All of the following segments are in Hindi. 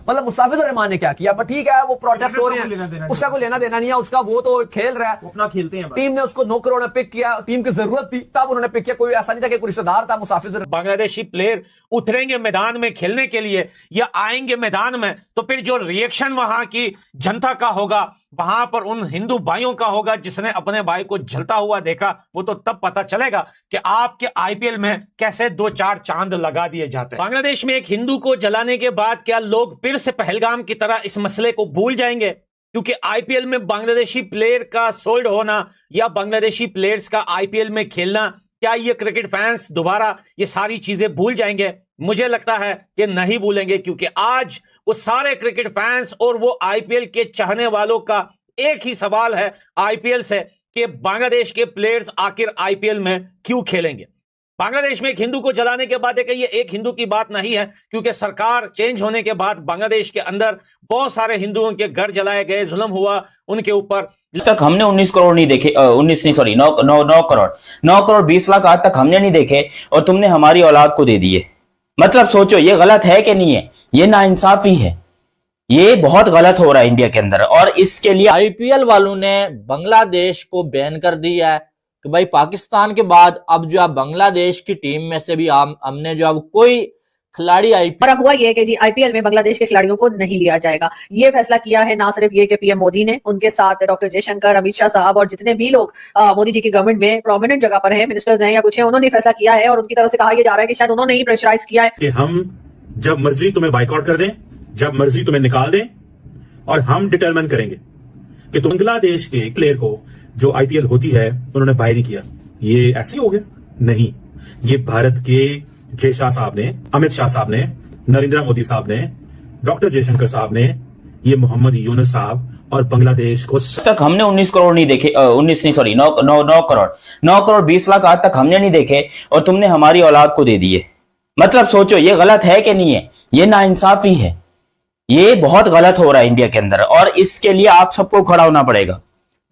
मतलब मुस्ताफिजुर-रहमान ने क्या किया, पर ठीक है वो प्रोटेस्ट हो रहे हैं, उसका कोई लेना देना नहीं है, उसका वो तो खेल रहा है, अपना खेलते हैं। टीम ने उसको 9 करोड़ में पिक किया, टीम की जरूरत थी तब उन्होंने पिक किया, कोई ऐसा नहीं था कि कोई रिश्तेदार था मुस्ताफिजुर। बांग्लादेशी प्लेयर उतरेंगे मैदान में खेलने के लिए या आएंगे मैदान में, तो फिर जो रिएक्शन वहां की जनता का होगा, वहां पर उन हिंदू भाइयों का होगा जिसने अपने भाई को जलता हुआ देखा, वो तो तब पता चलेगा कि आपके आईपीएल में कैसे 2-4 चांद लगा दिए जाते हैं। बांग्लादेश में एक हिंदू को जलाने के बाद क्या लोग फिर से पहलगाम की तरह इस मसले को भूल जाएंगे? क्योंकि आईपीएल में बांग्लादेशी प्लेयर का सोल्ड होना या बांग्लादेशी प्लेयर्स का आईपीएल में खेलना, क्या ये क्रिकेट फैंस दोबारा ये सारी चीजें भूल जाएंगे? मुझे लगता है कि नहीं भूलेंगे, क्योंकि आज वो सारे क्रिकेट फैंस और वो आईपीएल के चाहने वालों का एक ही सवाल है आईपीएल से कि बांग्लादेश के प्लेयर्स आखिर आईपीएल में क्यों खेलेंगे। बांग्लादेश में एक हिंदू को जलाने के बाद ये एक हिंदू की बात नहीं है, क्योंकि सरकार चेंज होने के बाद बांग्लादेश के अंदर बहुत सारे हिंदुओं के घर जलाए गए, जुल्म हुआ उनके ऊपर। आज तक हमने 19 करोड़ नहीं देखे, 19 नहीं सॉरी 9 करोड़ 20 लाख आज तक हमने नहीं देखे और तुमने हमारी औलाद को दे दिए। मतलब सोचो ये गलत है कि नहीं है? ये नाइंसाफी है, ये बहुत गलत हो रहा है इंडिया के अंदर। और इसके लिए आईपीएल वालों ने बांग्लादेश को बैन कर दिया है कि भाई पाकिस्तान के बाद अब जो है बांग्लादेश की टीम में से भी हमने जो है कोई खिलाड़ी और अब हुआ ये कि जी आईपीएल में बांग्लादेश के खिलाड़ियों को नहीं लिया जाएगा। ये फैसला किया है ना सिर्फ ये कि पीएम मोदी ने, उनके साथ डॉक्टर जयशंकर, अमित शाह साहब और जितने भी लोग मोदी जी की गवर्नमेंट में प्रोमिनेंट जगह पर हैं, मिनिस्टर्स हैं या कुछ है, उन्होंने फैसला किया है और उनकी तरफ से कहा यह जा रहा है कि शायद उन्होंने ही प्रेशराइज किया है कि हम जब मर्जी तुम्हें बाइकआउट कर दें, जब मर्जी तुम्हें निकाल दें, और हम डिटरमाइन करेंगे कि बांग्लादेश के प्लेयर को जो आईपीएल होती है उन्होंने बाय नहीं किया। ये ऐसे ही हो गया? नहीं, ये भारत के जय शाह साहब ने, अमित शाह साहब ने, नरेंद्र मोदी साहब ने, डॉक्टर जयशंकर साहब ने, ये मोहम्मद यूनुस साहब और बांग्लादेश को तक हमने 19 करोड़ नहीं देखे, 19 नहीं सॉरी 9 करोड़ 20 लाख आज तक हमने नहीं देखे और तुमने हमारी औलाद को दे दिए। मतलब सोचो ये गलत है कि नहीं है? ये नाइंसाफी है, ये बहुत गलत हो रहा है इंडिया के अंदर और इसके लिए आप सबको खड़ा होना पड़ेगा।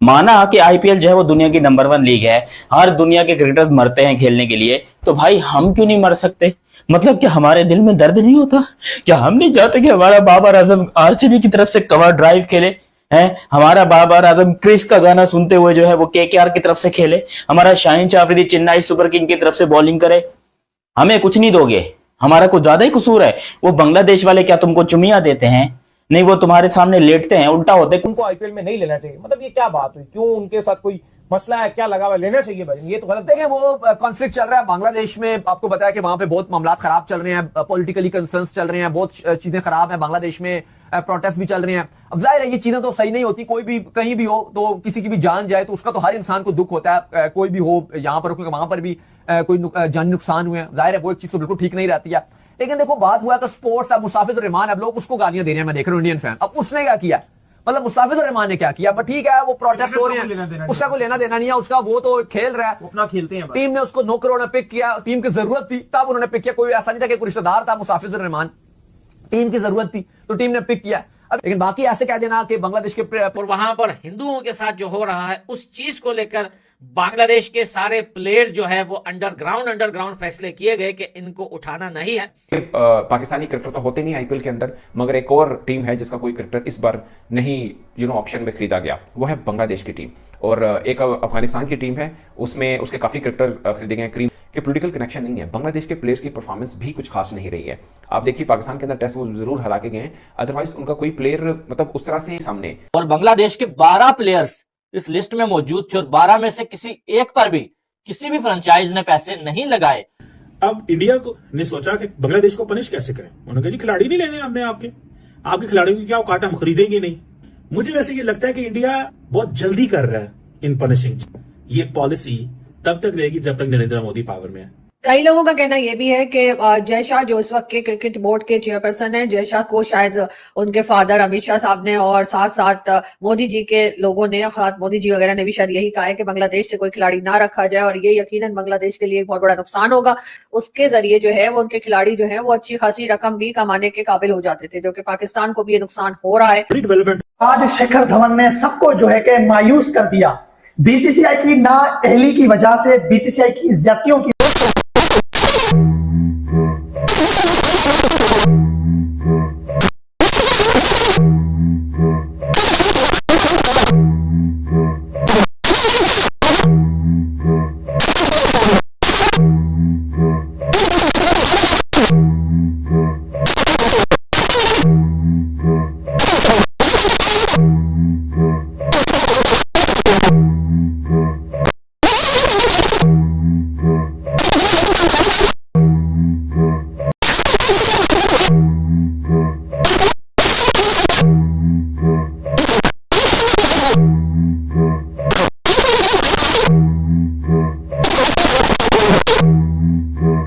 माना कि आईपीएल जो है वो दुनिया की नंबर 1 लीग है, हर दुनिया के क्रिकेटर्स मरते हैं खेलने के लिए, तो भाई हम क्यों नहीं मर सकते? मतलब क्या हमारे दिल में दर्द नहीं होता? क्या हम नहीं चाहते कि हमारा बाबर आजम आरसीबी की तरफ से कवर ड्राइव खेले हैं? हमारा बाबर आजम क्रिस का गाना सुनते हुए जो है वो केकेआर की तरफ से खेले? हमारा शाहीन आफरीदी चेन्नई सुपर किंग की तरफ से बॉलिंग करे? हमें कुछ नहीं दोगे? हमारा कुछ ज्यादा ही कसूर है? वो बांग्लादेश वाले क्या तुमको चुमियां देते हैं? नहीं, वो तुम्हारे सामने लेटते हैं, उल्टा होते हैं। उनको आईपीएल में नहीं लेना चाहिए। मतलब ये क्या बात हुई? क्यों उनके साथ कोई मसला है? क्या लगा हुआ? लेना चाहिए भाई, ये तो गलत। देखिए वो कॉन्फ्लिक्ट चल रहा है बांग्लादेश में, आपको बताया कि वहां पे बहुत मामला खराब चल रहे हैं, पॉलिटिकली कंसर्न्स चल रहे हैं, बहुत चीजें खराब हैं बांग्लादेश में, प्रोटेस्ट भी चल रहे हैं। अब जाहिर है ये चीजें तो सही नहीं होती, कोई भी कहीं भी हो तो किसी की भी जान जाए तो उसका तो हर इंसान को दुख होता है, कोई भी हो यहाँ पर, क्योंकि वहां पर भी कोई जानी नुकसान हुए हैं, जाहिर है वो एक चीज तो बिल्कुल ठीक नहीं रहती है। लेकिन देखो बात हुआ कि स्पोर्ट्स, अब मुस्ताफिजुर-रहमान, अब लोग उसको गालियां दे रहे हैं, मैं देख रहा हूं इंडियन फैन। अब उसने क्या किया, मतलब मुस्ताफिजुर-रहमान ने क्या किया, पर ठीक है वो प्रोटेस्ट हो रहे हैं, उसका कोई लेना देना नहीं है, उसका वो तो खेल रहा है, अपना खेलते हैं। टीम ने उसको 9 करोड़ में पिक किया, टीम की जरूरत थी तब उन्होंने पिक किया, कोई ऐसा नहीं था कि कोई रिश्तेदार था मुस्ताफिजुर-रहमान, टीम की जरूरत थी तो टीम ने पिक किया। लेकिन बाकी ऐसे कह देना कि बांग्लादेश के और वहां पर हिंदुओं के साथ जो हो रहा है उस चीज को लेकर बांग्लादेश के सारे प्लेयर जो है वो अंडरग्राउंड फैसले किए गए कि इनको उठाना नहीं है। पाकिस्तानी क्रिकेटर तो होते नहीं आईपीएल के अंदर, मगर एक और टीम है जिसका कोई क्रिकेटर इस बार नहीं ऑप्शन में खरीदा गया, वो है बांग्लादेश की टीम। और एक अफगानिस्तान की टीम है, उसमें उसके काफी क्रिकेटर खरीदे गए। क्रीम के पॉलिटिकल कनेक्शन नहीं है। बांग्लादेश के प्लेयर्स की परफॉर्मेंस भी कुछ खास नहीं रही है। आप देखिए पाकिस्तान के अंदर टेस्ट वो जरूर हरा के गए हैं, अदरवाइज उनका कोई प्लेयर मतलब उस तरह से सामने। और बांग्लादेश के 12 प्लेयर्स इस लिस्ट में मौजूद थे और 12 में से किसी एक पर भी किसी भी फ्रेंचाइज ने पैसे नहीं लगाए। अब इंडिया को ने सोचा कि बांग्लादेश को पनिश कैसे करें। उन्होंने कहा जी खिलाड़ी नहीं लेने हमने, आपके खिलाड़ियों की क्या औकात, हम खरीदेंगे नहीं। मुझे वैसे ये लगता है कि इंडिया बहुत जल्दी कर रहा है इन पनिशिंग। ये पॉलिसी तब तक रहेगी जब तक नरेंद्र मोदी पावर में है। कई लोगों का कहना यह भी है कि जय शाह जो इस वक्त के क्रिकेट बोर्ड के चेयरपर्सन हैं, जय शाह को शायद उनके फादर अमित शाह साहब ने और साथ साथ मोदी जी के लोगों ने, खास मोदी जी वगैरह ने भी शायद यही कहा है कि बांग्लादेश से कोई खिलाड़ी ना रखा जाए और ये यकीनन बांग्लादेश के लिए एक बहुत बड़ा नुकसान होगा। उसके जरिए जो है वो उनके खिलाड़ी जो है वो अच्छी खासी रकम भी कमाने के काबिल हो जाते थे, जो कि पाकिस्तान को भी ये नुकसान हो रहा है। आज शिखर धवन ने सबको जो है कि मायूस कर दिया। बीसीसीआई की नाअहली की वजह से, बीसीसीआई की ज्यादतियों की